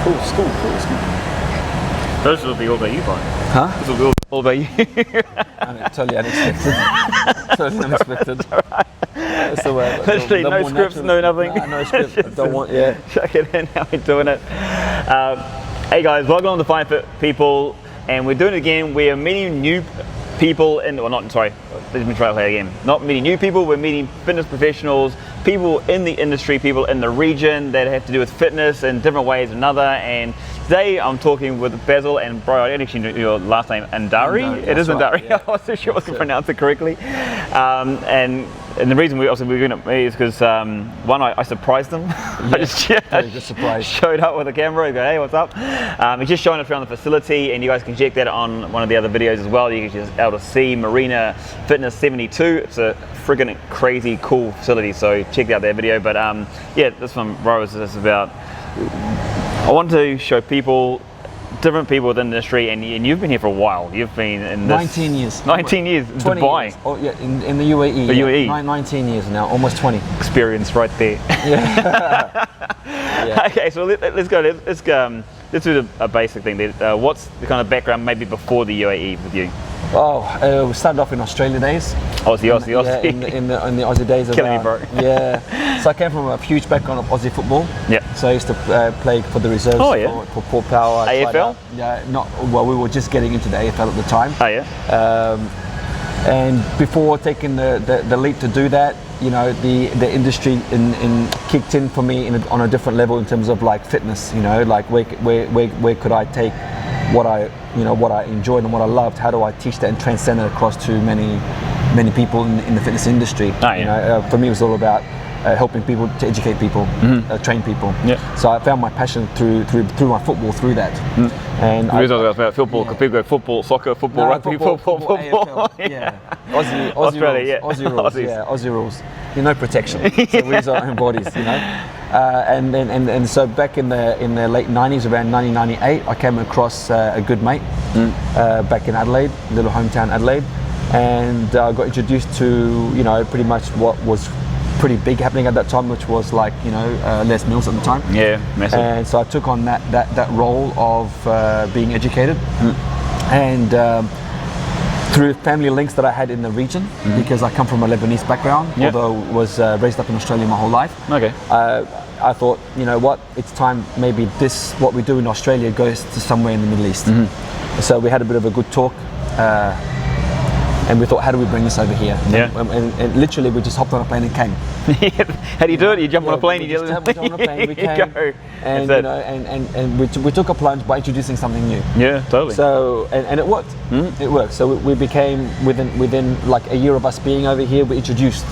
Cool. Those will be all about you, Brian. Huh? Those will be all about you. Totally unexpected. Totally unexpected. That's the way. Literally, no scripts, no nothing. No script. I don't want. Yeah. Chuck it in. How we doing it? Hey guys, welcome to Fine Fit People, and we're doing it again. We are meeting new people in. Well, not sorry. Let me try that again. Not meeting new people. We're meeting fitness professionals, people in the industry, people in the region that have to do with fitness in different ways or another. And today I'm talking with Basel and bro, I didn't actually know your last name, Andary. It is Andary. Yeah. I wasn't sure I could pronounce it correctly. And the reason we're going to meet is because one, I surprised him. I just showed up with a camera and go, hey, what's up? He's just showing us around the facility, and you guys can check that on one of the other videos as well. You can just able to see Marina Fitness 72. It's a friggin' crazy cool facility, so check out that video. But yeah, this one, bro, is about. I want to show people, different people within the industry, and you've been here for a while. You've been in this 19 years. 19 years. 20 Dubai. Years. Oh yeah, in the UAE. The UAE. 19 years now, almost 20. Experience right there. Yeah. Yeah. Okay, so let's go. Let's do a basic thing. What's the kind of background maybe before the UAE with you? Oh, we started off in Australia days. Aussie. Yeah, in the Aussie days. Killing me, bro. Yeah. So I came from a huge background of Aussie football. Yeah. So I used to play for the reserves. Oh, yeah. For Port Power. AFL? Yeah. We were just getting into the AFL at the time. Oh yeah. And before taking the leap to do that, you know, the industry kicked in for me on a different level in terms of like fitness. You know, like where could I take what I enjoyed and what I loved? How do I teach that and transcend it across to many people in the fitness industry? Oh, yeah. You know, for me, it was all about helping people, to educate people, train people. Yeah. So I found my passion through my football through that. And the reason I was about football, because people go football, soccer, football, rugby, football. AFL, yeah. Aussie Australia, rules, yeah. Aussie rules, yeah, Aussie rules. No protection. So we use our own bodies, you know. And so back in the late 90s, around 1998, I came across a good mate back in Adelaide, little hometown Adelaide, and got introduced to, you know, pretty much what was pretty big happening at that time, which was like, you know, Les Mills at the time. Yeah, massive. And so I took on that role of being educated, and through family links that I had in the region, because I come from a Lebanese background, although was raised up in Australia my whole life. Okay. I thought, you know what, it's time maybe what we do in Australia goes to somewhere in the Middle East. So we had a bit of a good talk. And we thought, how do we bring this over here? Yeah. And literally, we just hopped on a plane and came. How do you do it? You jump on a plane, we came, and go. you know, and we took a plunge by introducing something new. Yeah, totally. So and it worked. It worked. So we became within like a year of us being over here, we introduced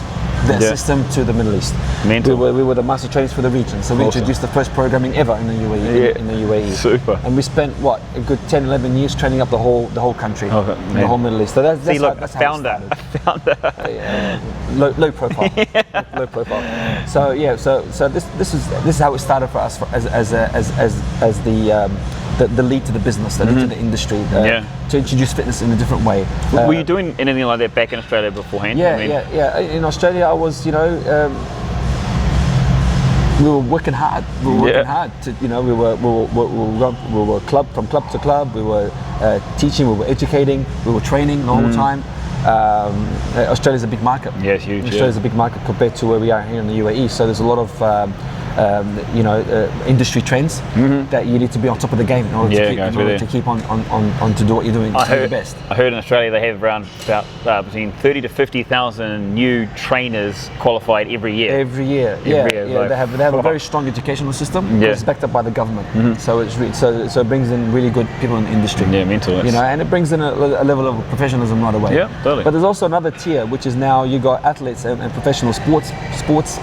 the system to the Middle East. Mental. We were the master trainers for the region, so we introduced the first programming ever in the UAE. In the UAE. Super. And we spent what, a good 10, 11 years training up the whole country, the whole Middle East. So that's that's founder. Low profile. Low profile. So yeah, so this is how it started for us as the lead to the business, the lead to the industry, to introduce fitness in a different way. Were you doing anything like that back in Australia beforehand? Yeah. In Australia, I was, you know, we were working hard. We were club from club to club. We were teaching. We were educating. We were training the whole time. Australia's a big market. Yeah, it's huge. Australia's a big market compared to where we are here in the UAE. So there's a lot of industry trends that you need to be on top of the game in order to keep on to do what you're doing to do the best. I heard in Australia they have around about between 30 to 50,000 new trainers qualified every year. Every year. Like, they have a very strong educational system. It's backed up by the government. So so it brings in really good people in the industry. Yeah, mental. You know, and it brings in a level of professionalism right away. Yeah, totally. But there's also another tier, which is now you got athletes and professional sports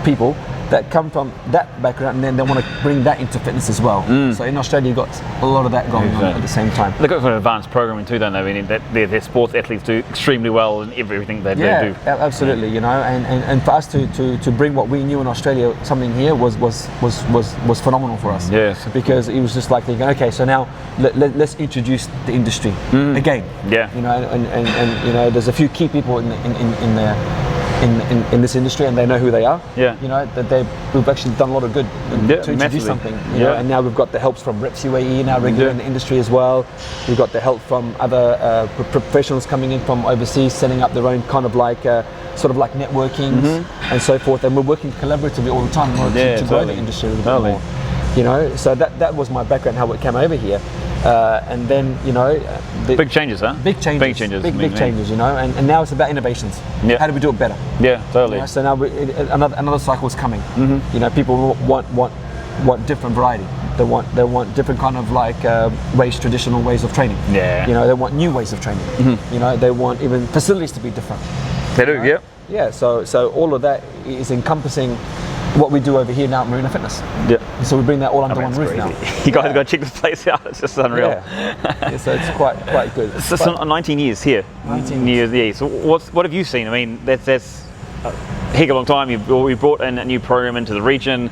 people that come from that background, and then they want to bring that into fitness as well. So in Australia, you've got a lot of that going on at the same time. They've got advanced programming too, don't they? I mean, their sports athletes do extremely well in everything they do. Yeah, absolutely. You know, and for us to bring what we knew in Australia, something here was phenomenal for us. Yes. Because it was just like thinking, okay, so now let's introduce the industry again. Yeah. You know, and you know, there's a few key people in in this industry, and they know who they are. Yeah. You know, that we've actually done a lot of good to introduce something. You know, and now we've got the helps from Reps UAE now regular in the industry as well. We've got the help from other professionals coming in from overseas, setting up their own kind of like sort of like networking and so forth. And we're working collaboratively all the time in order to grow the industry a little bit more. You know, so that was my background, how it came over here. And then, you know, big changes, huh? Big changes. Big changes, you know, and now it's about innovations. Yeah. How do we do it better? Yeah, totally. You know, so now another cycle is coming. You know, people want different variety. They want different kind of like traditional ways of training. Yeah. You know, they want new ways of training. You know, they want even facilities to be different. They do, yeah. Yeah. So all of that is encompassing what we do over here now at Marina Fitness. Yeah. So we bring that all under one roof now. You guys got to check this place out. It's just unreal. Yeah. So it's quite good. So 19 years here. 19 years. Yeah. So what have you seen? I mean, that's a heck of a long time. You brought in a new program into the region.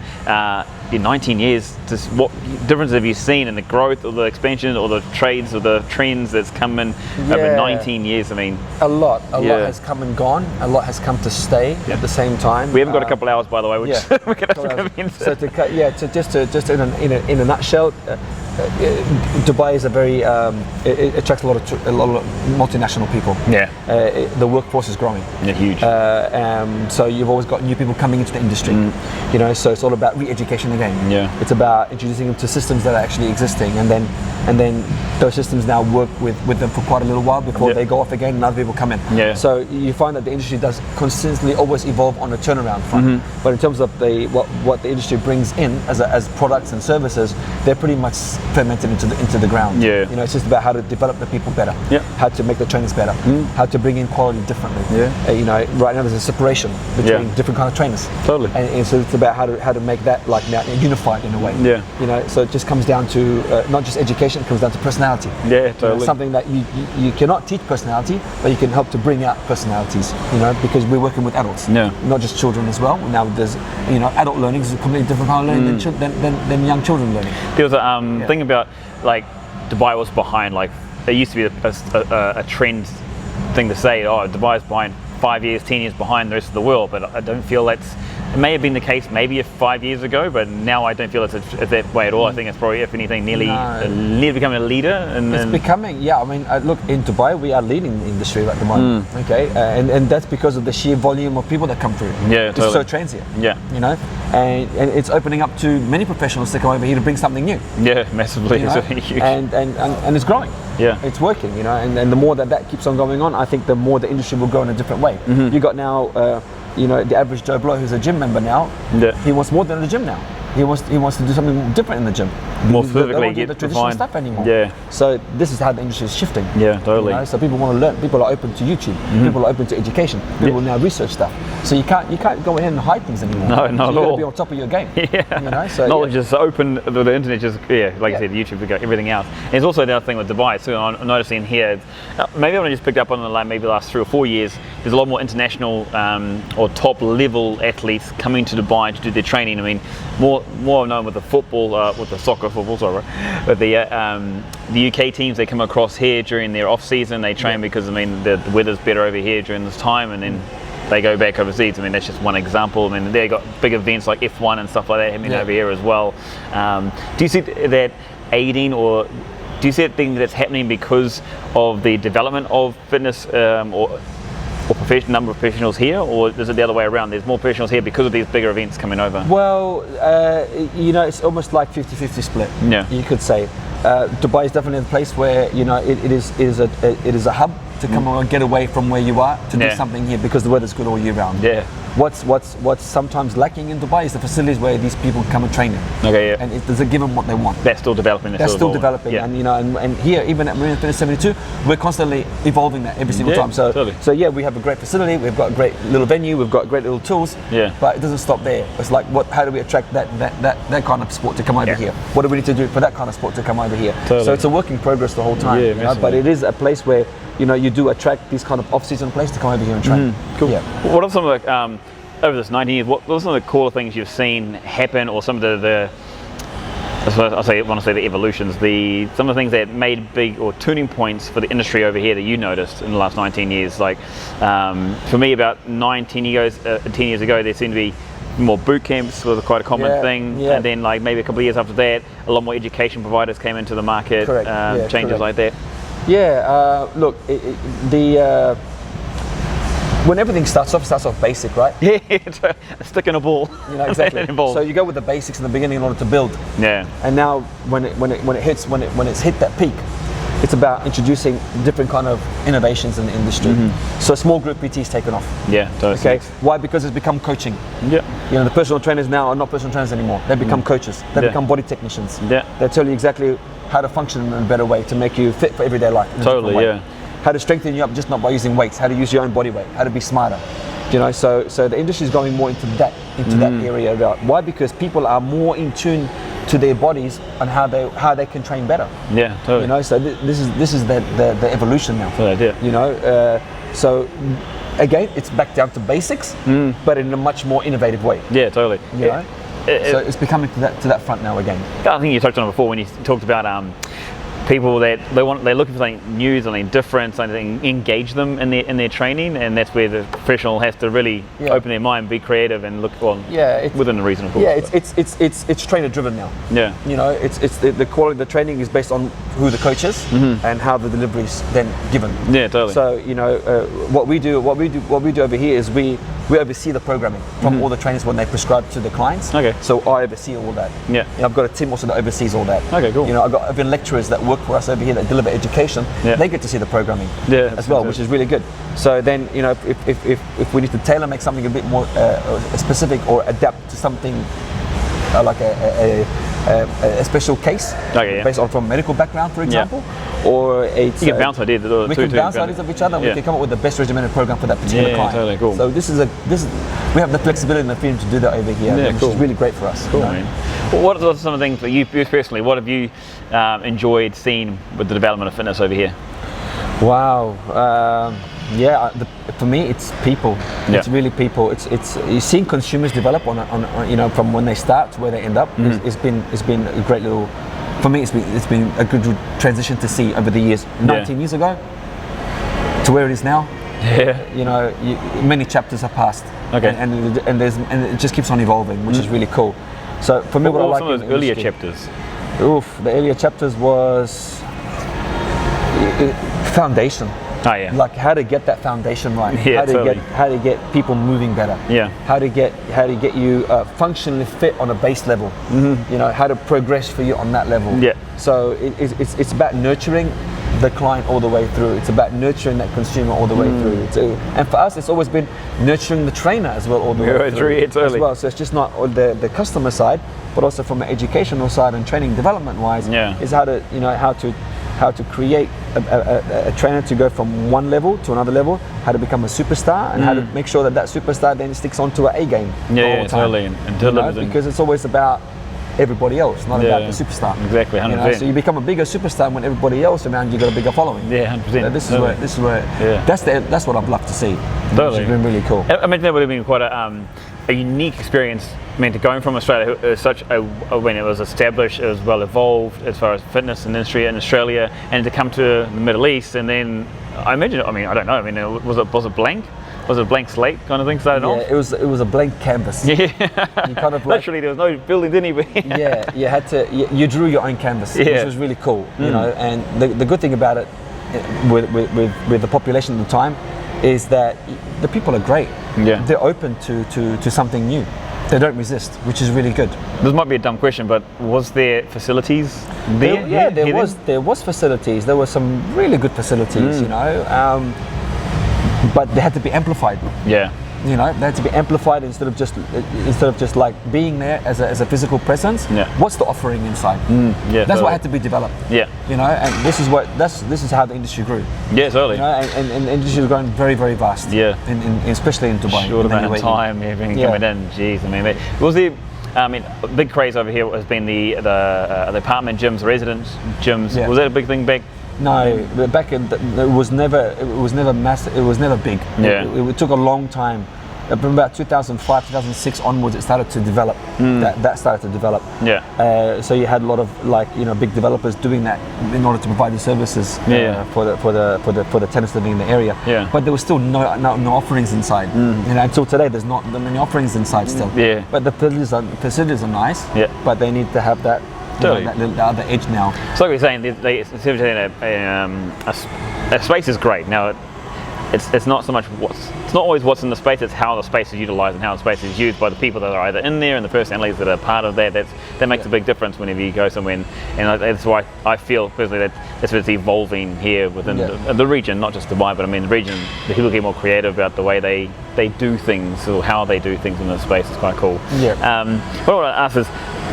In 19 years, just what difference have you seen in the growth or the expansion or the trades or the trends that's come in over 19 years? I mean, a lot has come and gone. A lot has come to stay at the same time. We haven't got a couple hours, by the way, which we're going to have to come into. So just in a nutshell, Dubai is a very it attracts a lot of multinational people. Yeah. The workforce is growing. Yeah, huge. So you've always got new people coming into the industry. You know, so it's all about re-education again. Yeah. It's about introducing them to systems that are actually existing, and then those systems now work with them for quite a little while before they go off again and other people come in. Yeah. So you find that the industry does consistently always evolve on a turnaround front. But in terms of what the industry brings in as products and services, they're pretty much fermented into the ground. Yeah. You know, it's just about how to develop the people better. Yeah. How to make the trainers better. How to bring in quality differently. Yeah. You know, right now there's a separation between different kind of trainers. Totally. And so it's about how to make that like now unified in a way. Yeah. You know, so it just comes down to not just education, it comes down to personality. Yeah, totally. You know, something that you cannot teach personality, but you can help to bring out personalities. You know, because we're working with adults, not just children as well. Now there's, you know, adult learning is a completely different kind of learning than young children learning. There was a thing about like Dubai was behind. Like there used to be a trend thing to say, oh, Dubai's behind 5 years, 10 years behind the rest of the world, but I don't feel it may have been the case maybe 5 years ago, but now I don't feel it's that way at all. I think it's probably, if anything, nearly becoming a leader. It's becoming, I mean, look, in Dubai, we are leading the industry at the moment, okay? And that's because of the sheer volume of people that come through. Yeah, totally. It's so transient. Yeah. You know, and it's opening up to many professionals to come over here to bring something new. Yeah, massively. You know? It's huge. And it's growing. Yeah. It's working, you know, and the more that keeps on going on, I think the more the industry will go in a different way. You got now, you know, the average Joe Blow who's a gym member now, he wants more than a gym now. He wants to do something different in the gym. More They physically don't do the traditional stuff anymore. Yeah. So this is how the industry is shifting. Yeah, totally. You know? So people want to learn. People are open to YouTube. People are open to education. People now research stuff. So you can't go ahead and hide things anymore. No, not so at all. You got to be on top of your game. Yeah. You know. So knowledge is open. The internet just like you said, YouTube, we got everything else. And there's also the other thing with Dubai. So I'm noticing here, maybe I've just picked up on maybe the last 3 or 4 years. There's a lot more international or top level athletes coming to Dubai to do their training. I mean, more known with the football, with the soccer football, sorry, but the UK teams, they come across here during their off season. They train because I mean the weather's better over here during this time, and then they go back overseas. I mean, that's just one example. I mean, they got big events like F1 and stuff like that happening over here as well. Do you see that aiding, or do you see that thing that's happening because of the development of fitness or number of professionals here, or is it the other way around? There's more professionals here because of these bigger events coming over? Well, you know, it's almost like 50-50 split. Yeah. You could say. Dubai is definitely a place where, you know, it is a hub to come and get away from where you are to do something here because the weather's good all year round. Yeah. What's sometimes lacking in Dubai is the facilities where these people come and train in. Okay, yeah. And it doesn't give them what they want. They're still developing. They're still developing, yeah. and you know, and here even at Marina Fitness 72, we're constantly evolving that every single time. So, totally. so yeah, we have a great facility, we've got a great little venue, we've got great little tools. Yeah. But it doesn't stop there. It's like, how do we attract that kind of sport to come over here? What do we need to do for that kind of sport to come over here? Totally. So it's a work in progress the whole time. Yeah, you know? But it is a place where, you know, you do attract these kind of off-season players to come over here and train. Cool. Yeah. What are some of the over this 19 years, what are some of the cooler things you've seen happen, or some of the So I want to say the evolutions, some of the things that made big or tuning points for the industry over here that you noticed in the last 19 years. Like for me, about 10 years ago, there seemed to be more boot camps was quite a common thing, and then like maybe a couple of years after that, a lot more education providers came into the market. Changes like that. Look, when everything starts off basic, right? Yeah, a stick and a ball. Exactly. So you go with the basics in the beginning in order to build. Yeah. And now when it's hit that peak, it's about introducing different kind of innovations in the industry. So small group PT is taken off. Yeah, totally. Okay. Why? Because it's become coaching. Yeah. The personal trainers now are not personal trainers anymore. They become coaches. They become body technicians. Yeah. They tell you exactly how to function in a better way to make you fit for everyday life. Totally. Yeah. How to strengthen you up just not by using weights. How to use your own body weight. How to be smarter. So the industry is going more into that area. Why? Because people are more in tune to their bodies and how they can train better. Yeah, totally. So this is the evolution now. Totally, yeah. So again, it's back down to basics, but in a much more innovative way. Yeah, totally. So it's becoming to that front now again. I think you touched on it before when you talked about people that they're looking for something new, something different, something engage them in their training, and that's where the professional has to really open their mind, be creative, and look within the reason, of course. Yeah, it's trainer driven now. Yeah. It's the quality of the training is based on who the coach is and how the delivery is then given. Yeah, totally. So what we do over here is we oversee the programming from all the trainers when they prescribe to the clients. Okay. So I oversee all that. Yeah. I've got a team also that oversees all that. Okay, cool. I've got lecturers that work for us over here that deliver education. Yeah. They get to see the programming as well, which is really good. So then if we need to tailor make something a bit more specific or adapt to something like a special case based on from a medical background, for example, or you can bounce ideas. We can bounce ideas of each other. And we can come up with the best regimented program for that particular client. Totally cool. So we have the flexibility and the freedom to do that over here, which is really great for us. Cool, man. Well, what are some of the things that you personally? What have you enjoyed seeing with the development of fitness over here? Wow. For me, it's people. It's really people. It's you're seeing consumers develop on from when they start to where they end up. It's been a great little. For me, it's been a good transition to see over the years. 19 years ago to where it is now. Yeah. Many chapters have passed. Okay. And it just keeps on evolving, which is really cool. So for me, what I like some of those earlier chapters. The earlier chapters was foundation. Oh yeah. Like how to get that foundation right. Yeah, how to get people moving better. Yeah. How to get you functionally fit on a base level. How to progress for you on that level. Yeah. So it's about nurturing the client all the way through. It's about nurturing that consumer all the way through. And for us, it's always been nurturing the trainer as well all the way through as well. So it's just not the customer side, but also from an educational side and training development wise. Is how to create a trainer to go from one level to another level, how to become a superstar, and how to make sure that superstar then sticks onto an A game. Totally. And delivers. Because it's always about everybody else, not about the superstar. Exactly, 100%. So you become a bigger superstar when everybody else around you got a bigger following. Yeah, 100%. So this is where that's what I've loved to see. Totally. It's been really cool. I imagine that would have been quite a unique experience. I mean, to going from Australia, when it was established, it was well evolved as far as fitness and industry in Australia, and to come to the Middle East, and then I imagine, I don't know. I mean, was it blank? Was it a blank slate kind of thing started off? Yeah, it was a blank canvas. Yeah. You kind of literally there was no buildings anywhere. Yeah, you drew your own canvas, which was really cool. And the good thing about it with the population at the time is that the people are great. Yeah. They're open to something new. They don't resist, which is really good. This might be a dumb question, but was there facilities there? There was facilities. There were some really good facilities, but they had to be amplified. Yeah. They had to be amplified instead of just like being there as a physical presence. Yeah. What's the offering inside? That's what had to be developed. Yeah. And this is how the industry grew. Yeah, totally. And the industry has grown very, very vast. Yeah. Especially in Dubai. Short amount of time, everything coming in. Jeez, was there? A big craze over here has been the apartment gyms, residence gyms. Yeah. Was that a big thing back? No, back in it was never massive. It was never big. Yeah. It took a long time from about 2005, 2006 onwards, it started to develop. That started to develop. Yeah. So you had a lot of big developers doing that in order to provide the services for the tennis living in the area. Yeah. But there was still no offerings inside. Until today, there's not many offerings inside still. Yeah. But the facilities are nice. Yeah. But they need to have that. Totally. The other edge now. So like you're saying, a space is great. Now, it's not so much it's not always what's in the space. It's how the space is utilised and how the space is used by the people that are either in there and the personalities that are part of that. That makes a big difference whenever you go somewhere. And that's why I feel personally that's what's evolving here within the region, not just Dubai, but I mean the region. The people get more creative about the way they do things or how they do things in the space. It's quite cool. Yeah. What I want to ask is,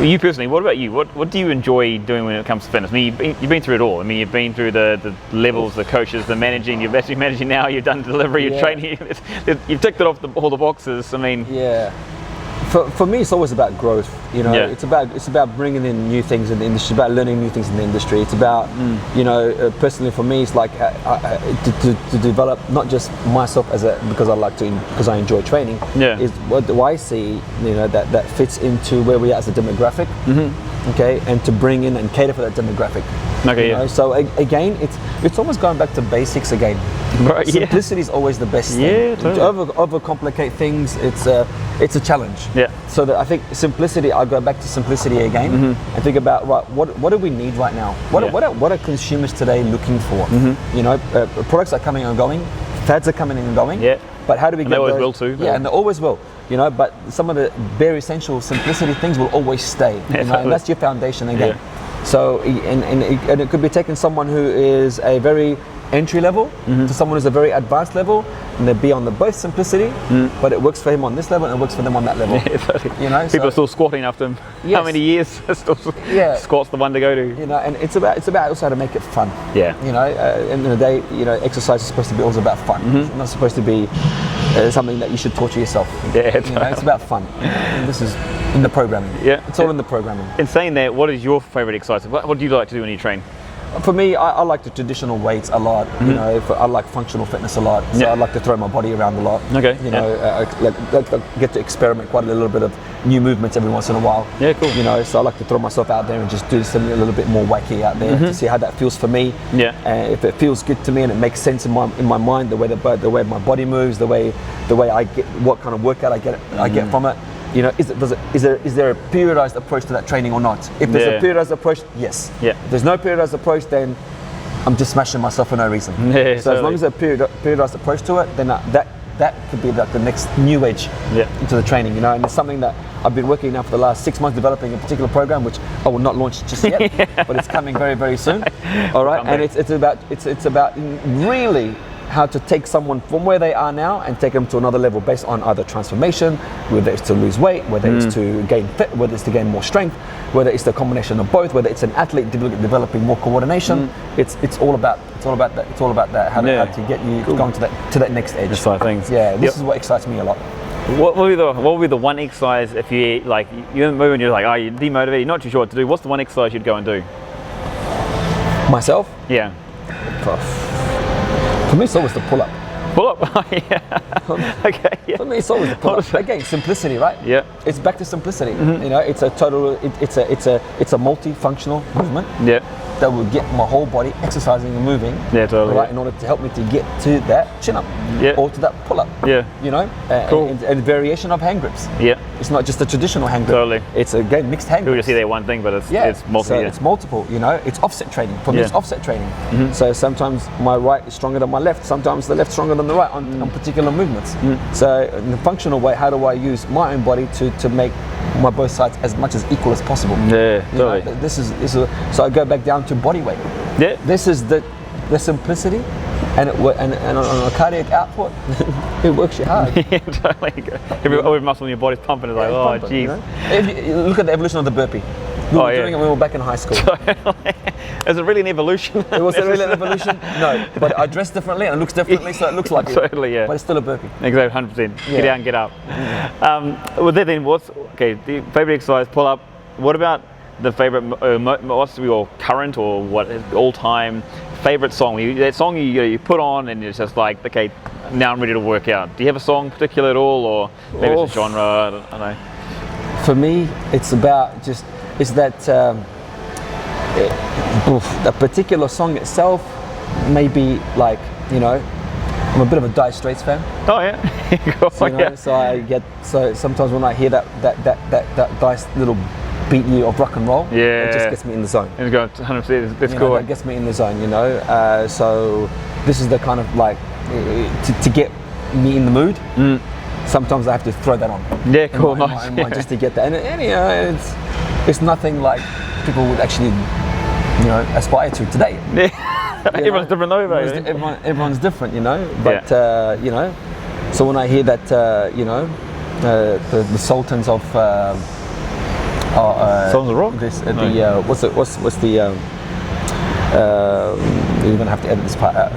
you personally, what about you? What do you enjoy doing when it comes to fitness? I mean, you've been through it all. I mean, you've been through the levels, the coaches, the managing. You're actually managing now. You've done delivery. You're training. You've ticked it off all the boxes. I mean, yeah. For me, it's always about growth. It's about bringing in new things in the industry. It's about learning new things in the industry. It's about personally for me, it's like to develop not just myself because I enjoy training. Yeah. Is what do I see that fits into where we are as a demographic. Okay, and to bring in and cater for that demographic. Okay. So again, it's almost going back to basics again. Right. Simplicity is always the best thing. Yeah, totally. To overcomplicate things, it's a challenge. Yeah. So that I think simplicity. I go back to simplicity again and think about what do we need right now? What are consumers today looking for? Products are coming and going, fads are coming and going. Yeah. But how do we get they always those? will too. Yeah, and they always will. But some of the very essential simplicity things will always stay. And that's your foundation again. Yeah. So and it could be taking someone who is a very entry level to someone who's a very advanced level, and they'd be on the both simplicity, but it works for him on this level and it works for them on that level. Yeah, totally. People are still squatting after him. Yes. How many years? Still squat's the one to go to. And it's about also how to make it fun. Yeah. End of the day, exercise is supposed to be always about fun. It's not supposed to be something that you should torture yourself. Yeah, it's about fun. And this is in the programming. Yeah. It's all in the programming. In saying that, what is your favourite exercise? What do you like to do when you train? For me, I like the traditional weights a lot. I like functional fitness a lot. So I like to throw my body around a lot. Okay. I get to experiment quite a little bit of new movements every once in a while. Yeah, cool. So I like to throw myself out there and just do something a little bit more wacky out there to see how that feels for me. Yeah. If it feels good to me and it makes sense in my mind, the way my body moves, the way I get, what kind of workout I get from it. Is there a periodized approach to that training or not? If there's a periodized approach, yes. Yeah. If there's no periodized approach, then I'm just smashing myself for no reason. Yeah, so as long as there's a periodized approach to it, then that could be like the next new edge into the training. And it's something that I've been working now for the last 6 months, developing a particular program, which I will not launch just yet, but it's coming very, very soon. All right, and it's about really how to take someone from where they are now and take them to another level based on either transformation, whether it's to lose weight, whether it's to gain fit, whether it's to gain more strength, whether it's the combination of both, whether it's an athlete developing more coordination. It's all about that. How to get you going to that next edge. This side of things. Yeah, this is what excites me a lot. What would be the one exercise if you're moving, you're like, you're demotivated, you're not too sure what to do? What's the one exercise you'd go and do? Myself? Yeah. For me, it's always the pull-up. Pull-up? Yeah. Okay. Yeah. For me, it's always the pull-up. Again, simplicity, right? Yeah. It's back to simplicity. It's a total. It's a multifunctional movement. Yeah. That will get my whole body exercising and moving. Yeah, totally. Right, in order to help me to get to that chin-up. Yeah. Or to that pull-up. Yeah. Cool. And variation of hand grips. Yeah. It's not just a traditional hand grip. Totally. It's again mixed hand People grips. just see that one thing, but it's multiple. So it's multiple. It's offset training. For me, it's offset training. So sometimes my right is stronger than my left. Sometimes the left stronger than the right on particular movements. So in the functional way, how do I use my own body to make my both sides as much as equal as possible? Yeah, totally. This is so I go back down to body weight. Yeah. This is the simplicity, and on a cardiac output, it works you hard. Yeah, totally. Every muscle in your body's pumping. It's like, oh, geez. If you look at the evolution of the burpee. We were doing it when we were back in high school. Is it really an evolution? Was it really an evolution? No, but I dress differently and it looks differently, so it looks like it. Totally, yeah. But it's still a burpee. Exactly, 100%. Get out and get up. Well, then, the favorite exercise, pull up. What about the favorite? What's your current or what all-time favorite song? That song you put on and it's just like, okay, now I'm ready to work out? Do you have a song in particular at all, or maybe it's a genre? I don't know. For me, it's about just that a particular song itself. Maybe like, you know, I'm a bit of a Dire Straits fan. Oh yeah. Cool. So, you know, so sometimes when I hear that nice little beat of rock and roll, it just gets me in the zone. It's got 100%. That's cool. That gets me in the zone, you know. So this is the kind of like to get me in the mood. Sometimes I have to throw that on. Yeah, cool, nice. Just to get that, and you know, it's nothing like people would actually, you know, aspire to today. Yeah. Everyone's different though, right? Everyone's different, you know. But you know, so when I hear that, you know, the Sultans of Sultans of Rock. What's the you're gonna have to edit this part out.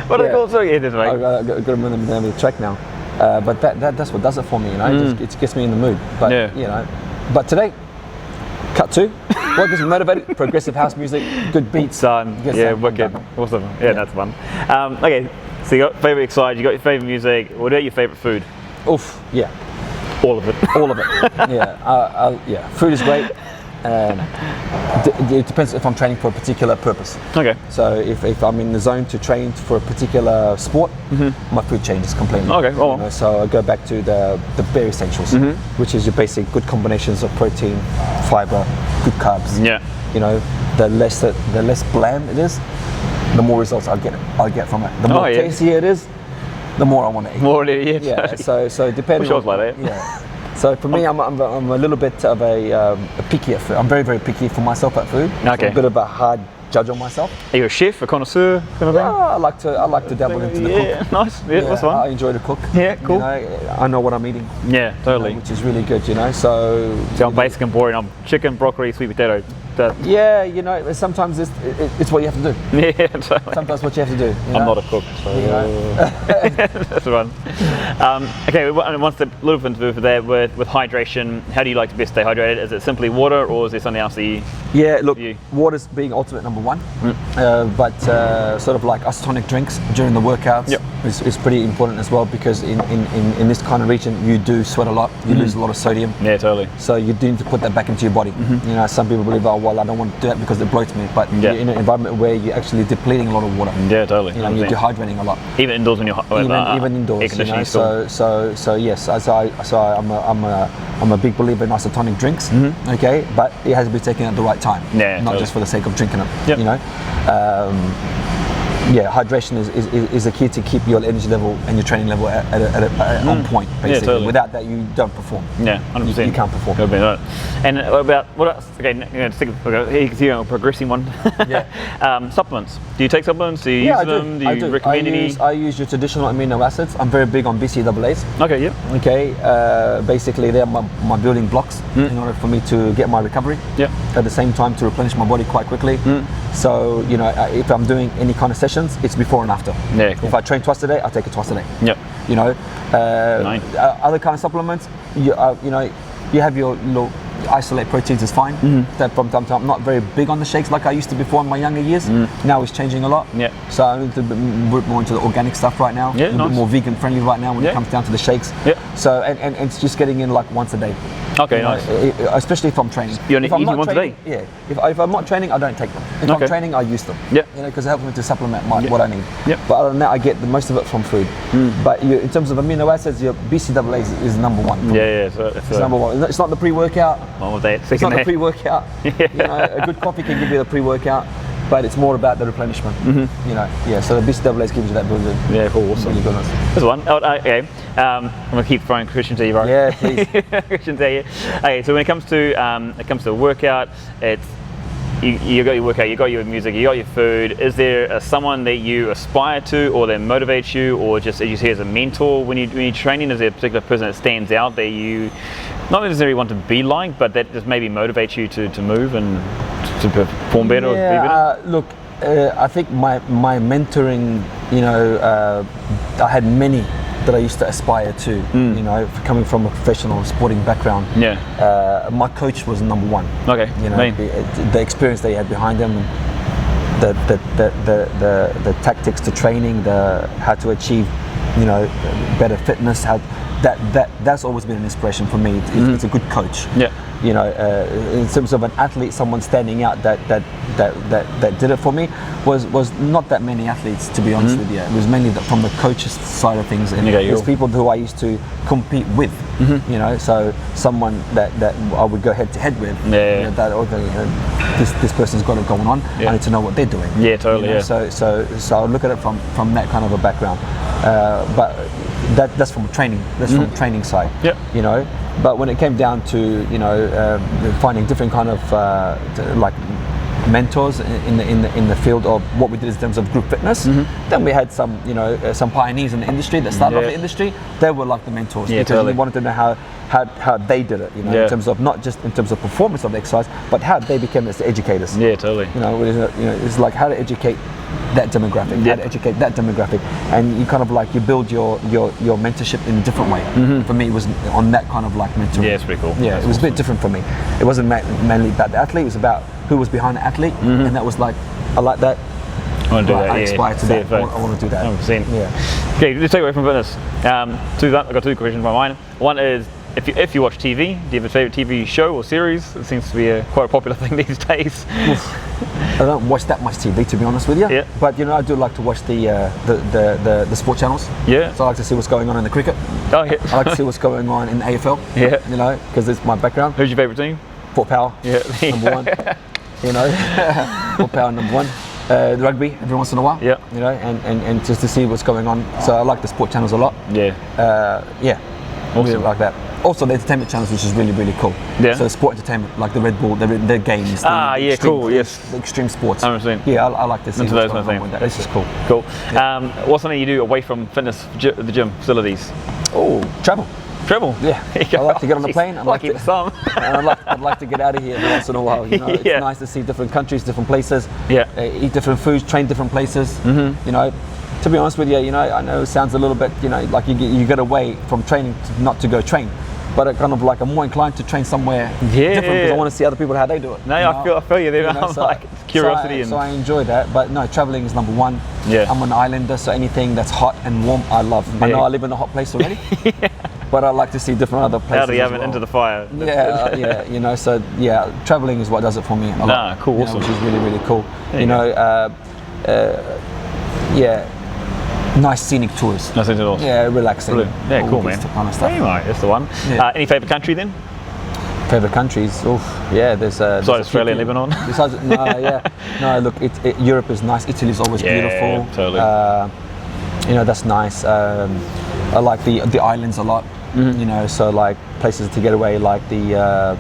What are they called? Sorry, edit, right? I've got to remember the name of the track now. But that's what does it for me, you know. It gets me in the mood. But you know, but today. Cut 2. What gets me motivated? Progressive house music, good beats. Yeah, wicked. Awesome. Yeah, that's fun. Okay, so you got favourite exercise, you got your favourite music. What about your favourite food? Oof, yeah. All of it. All of it. Yeah. Food is great. It depends if I'm training for a particular purpose. Okay. So if I'm in the zone to train for a particular sport, my food changes completely. Okay. Oh. You know, so I go back to the bare essentials, which is your basic good combinations of protein, fiber, good carbs. Yeah. You know, the less bland it is, the more results I'll get from it. The more tastier it is, the more I want to eat. More to eat. Yeah. So depending. Wish I was like that. Yeah. So for me, I'm a little bit of a picky at food. I'm very, very picky for myself at food. Okay. So a bit of a hard judge on myself. Are you a chef, a connoisseur kind of thing? I like to dabble into the cook. Nice. Yeah, that's fun. I enjoy to cook. Yeah, cool. You know, I know what I'm eating. Yeah, totally. Which is really good, you know. So I'm basic and boring. I'm chicken, broccoli, sweet potato. Yeah, you know, sometimes it's what you have to do. Yeah, totally. Sometimes what you have to do. I'm not a cook, so you know. that's fun. Okay, one step, a little bit further there with hydration. How do you like to best stay hydrated? Is it simply water, or is there something else that you? Yeah, look, water's being ultimate number one, but sort of like isotonic drinks during the workouts is pretty important as well, because in this kind of region you do sweat a lot, you lose a lot of sodium. Yeah, totally. So you do need to put that back into your body. You know, some people believe, oh well, I don't want to do that because it bloats me, but you're in an environment where you're actually depleting a lot of water. Yeah, totally. You know, you're dehydrating a lot. Even indoors when you're even indoors. You know, so yes, I'm a big believer in isotonic drinks. Okay, but it has to be taken at the right time. Yeah, not just for the sake of drinking it. Yep. You know. Yeah, hydration is the key to keep your energy level and your training level on point, basically. Yeah, totally. Without that, you don't perform. Yeah, 100%. You can't perform. And about what else? Okay, here's a progressing one. Yeah. Supplements. Do you take supplements? Do you use them? Do you recommend any? I use your traditional amino acids. I'm very big on BCAAs. Okay, yeah. Okay, basically they're my building blocks in order for me to get my recovery. Yeah. At the same time, to replenish my body quite quickly. So, you know, if I'm doing any kind of sessions, it's before and after. Yeah, cool. If I train twice a day, I take it twice a day. Yep. You know, Nice. Other kind of supplements, you know, you have your little isolate proteins is fine. That from time to time, I'm not very big on the shakes like I used to before in my younger years. Now it's changing a lot. Yeah. So I'm a little bit more into the organic stuff right now. Yeah, a little bit more vegan friendly right now when it comes down to the shakes. Yeah. So and it's just getting in like once a day. Okay, nice. Especially if I'm training. You only eat once a day? Yeah. If I'm not training, I don't take them. If I'm training, I use them. Yeah. You know, because it helps me to supplement what I need. Yeah. But other than that, I get the most of it from food. But in terms of amino acids, your BCAAs is number one. Yeah. So it's number one. It's not the pre-workout. It's not the pre-workout. You know, a good coffee can give you the pre-workout, but it's more about the replenishment. You know, so the BCAAs gives you that build. Yeah, cool. Awesome. Really goodness. There's one. Okay. I'm gonna keep throwing questions at you, right? Yeah, please. Questions at you. Okay, so when it comes to a workout, it's you got your workout, you got your music, you got your food. Is there someone that you aspire to, or that motivates you, or just as you see as a mentor when you're training? Is there a particular person that stands out that you not necessarily want to be like, but that just maybe motivates you to move and to perform better or be better? Look, I think my mentoring, you know, I had many that I used to aspire to, you know, coming from a professional sporting background. Yeah. My coach was number one. Okay. You know, the experience they had behind them, the tactics to training, how to achieve, better fitness. That's always been an inspiration for me. It's a good coach. Yeah. In terms of an athlete, someone standing out that did it for me was not that many athletes, to be honest with you. It was mainly from the coach's side of things, and it was people who I used to compete with. So someone that I would go head to head with. This person's got it going on. I need to know what they're doing. Yeah, totally. So I look at it from that kind of a background. But that's from training. That's from training side. Yeah. But when it came down to finding different kind of like mentors in the field of what we did in terms of group fitness, then we had some some pioneers in the industry that started off the industry. They were like the mentors because we wanted to know how they did it, in terms of not just in terms of performance of the exercise, but how they became as the educators. Yeah, totally. It's like how to educate that demographic, how to educate that demographic, and you kind of like you build your mentorship in a different way. For me, it was on that kind of like mentoring. Yeah, it's pretty cool. Yeah, it was a bit different for me. It wasn't mainly about the athlete; it was about who was behind the athlete, and that was like, I like that. I want to do that. I aspire to that. I want to do that. 100%. Yeah. Okay, let's take away from fitness. I've got two questions by mine. One is, if you watch TV, do you have a favourite TV show or series? It seems to be quite a popular thing these days. I don't watch that much TV, to be honest with you. Yeah. But I do like to watch the sport channels. Yeah. So I like to see what's going on in the cricket. Oh yeah. I like to see what's going on in the AFL. Yeah. Because it's my background. Who's your favourite team? Port Power. Yeah. Number one. Port Power number one. The rugby every once in a while. Yeah. And just to see what's going on. So I like the sport channels a lot. Yeah. Awesome. Really like that. Also the entertainment channels, which is really, really cool. Yeah. So sport entertainment, like the Red Bull, their games. Cool. Yes. The extreme sports. 100%. Yeah, I like to see Into what's those going on with that. This is cool. Cool. What's something you do away from fitness, the gym facilities? Oh, travel. Travel. Yeah. I like to get on a plane. I'd like to get out of here every once in a while. It's nice to see different countries, different places. Yeah. Eat different foods, train different places. To be honest with you, I know it sounds a little bit, like you get away from training not to go train, but I kind of like I'm more inclined to train somewhere different because I want to see other people how they do it. No, I feel you there. I'm like curiosity. So I enjoy that, but no, traveling is number one. Yeah. I'm an islander, so anything that's hot and warm, I love. I know I live in a hot place already. But I like to see different other places. Out of the oven into the fire. So traveling is what does it for me a lot. Cool, awesome. Which is really, really cool. Nice scenic tours. Nice scenic tours. Yeah, relaxing. Brilliant. Yeah, cool, man. Kind of stuff. Anyway, that's the one. Yeah. Any favourite country then? Favourite countries? There's besides Australia and Lebanon. Look, Europe is nice. Italy's always beautiful. Totally. That's nice. I like the islands a lot. So like places to get away, like the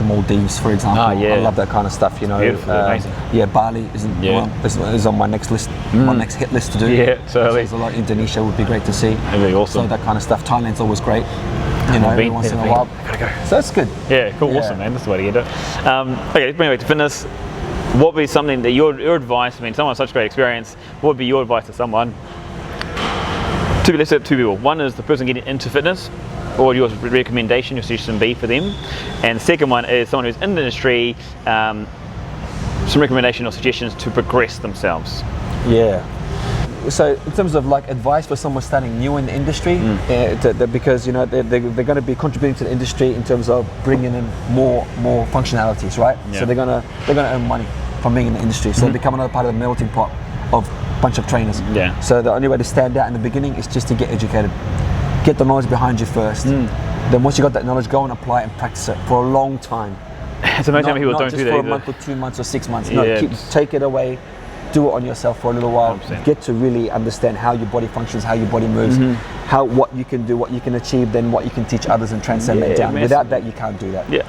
Maldives, for example. I love that kind of stuff. Beautiful, amazing. Yeah, Bali is on my next list, my next hit list to do. Yeah, totally. There's a lot. Indonesia would be great to see. That'd be awesome. So that kind of stuff. Thailand's always great. Every once in a while. Gotta go. So that's good. Yeah, cool, awesome, man. That's the way to get it. Okay, bring it back to fitness. What would be something that your advice? Someone with such great experience. What would be your advice to someone? Let's say two people. One is the person getting into fitness, or your recommendation, your suggestion be for them. And the second one is someone who's in the industry, some recommendation or suggestions to progress themselves. Yeah. So in terms of like advice for someone starting new in the industry, because they're going to be contributing to the industry in terms of bringing in more functionalities, right? Yeah. So they're going to earn money from being in the industry. So they become another part of the melting pot of bunch of trainers. Yeah. So the only way to stand out in the beginning is just to get educated. Get the knowledge behind you first. Then once you got that knowledge, go and apply it and practice it for a long time. It's amazing how people don't do that. Not just for a month or 2 months or 6 months. No, take it away. Do it on yourself for a little while. 100%. Get to really understand how your body functions, how your body moves, what you can do, what you can achieve, then what you can teach others and transcend that down. Without that, you can't do that. Yeah.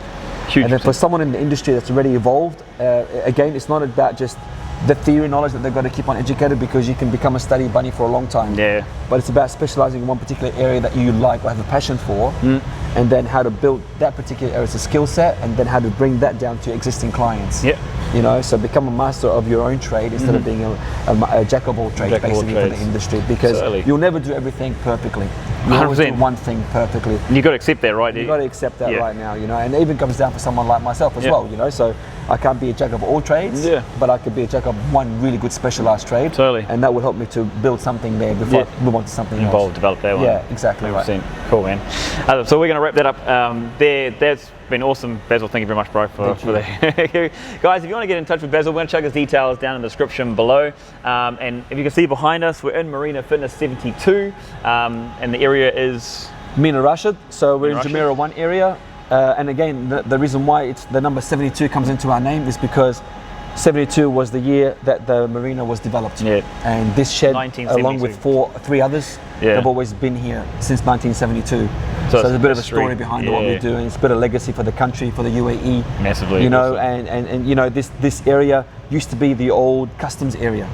Huge. And then for someone in the industry that's already evolved, again, it's not about just the theory knowledge that they've got to keep on educated, because you can become a study bunny for a long time. Yeah. But it's about specializing in one particular area that you like or have a passion for, and then how to build that particular area as a skill set, and then how to bring that down to existing clients. Yeah. So become a master of your own trade instead of being a jack of all trades, basically, for the industry, because you'll never do everything perfectly. You always do 100%. one thing perfectly. You got to accept that, right? You've got to accept that Yeah. right now, you know, and it even comes down for someone like myself as Yeah. well, you know, so I can't be a jack of all trades, Yeah. but I could be a jack of one really good specialised trade. Totally. And that will help me to build something there before Yeah. I move on to something Involved, else. develop that one. Yeah, exactly right. 100%. Cool, man. So we're going to wrap that up there. That's been awesome, Basel. Thank you very much, bro, for that. Guys, if you want to get in touch with Basel, we're going to chuck his details down in the description below. And if you can see behind us, we're in Marina Fitness 72, and the area is Mina Rashid, so we're in Rashid. Jumeirah 1 area. And again, the reason why it's the number 72 comes into our name is because 72 was the year that the marina was developed. Yeah. And this shed, 1972. along with three others, Yeah. have always been here since 1972. So there's a bit of a history. story behind what Yeah. we're doing. It's a bit of legacy for the country, for the UAE. Massively, You know, awesome. and you know, this area used to be the old customs area.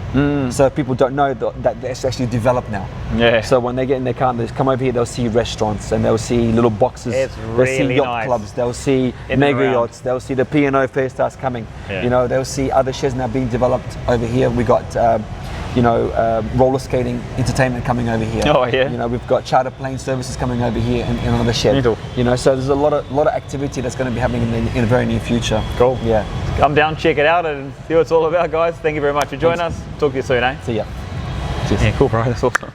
So people don't know that it's actually developed now. Yeah. So when they get in their car and they come over here, they'll see restaurants and they'll see little boxes. It's They'll see really yacht nice. clubs. They'll see In and mega around. yachts. They'll see the P&O Fair starts coming. Yeah. You know, they'll see other sheds now being developed over here. We got, roller skating entertainment coming over here. Oh, yeah. You know, we've got charter plane services coming over here in another shed. Mental. You know, so there's a lot of activity that's going to be happening in the very near future. Cool. Yeah. Come down, check it out, and see what it's all about, guys. Thank you very much for joining us. Talk to you soon, eh? See ya. Cheers. Yeah, cool, bro. That's awesome.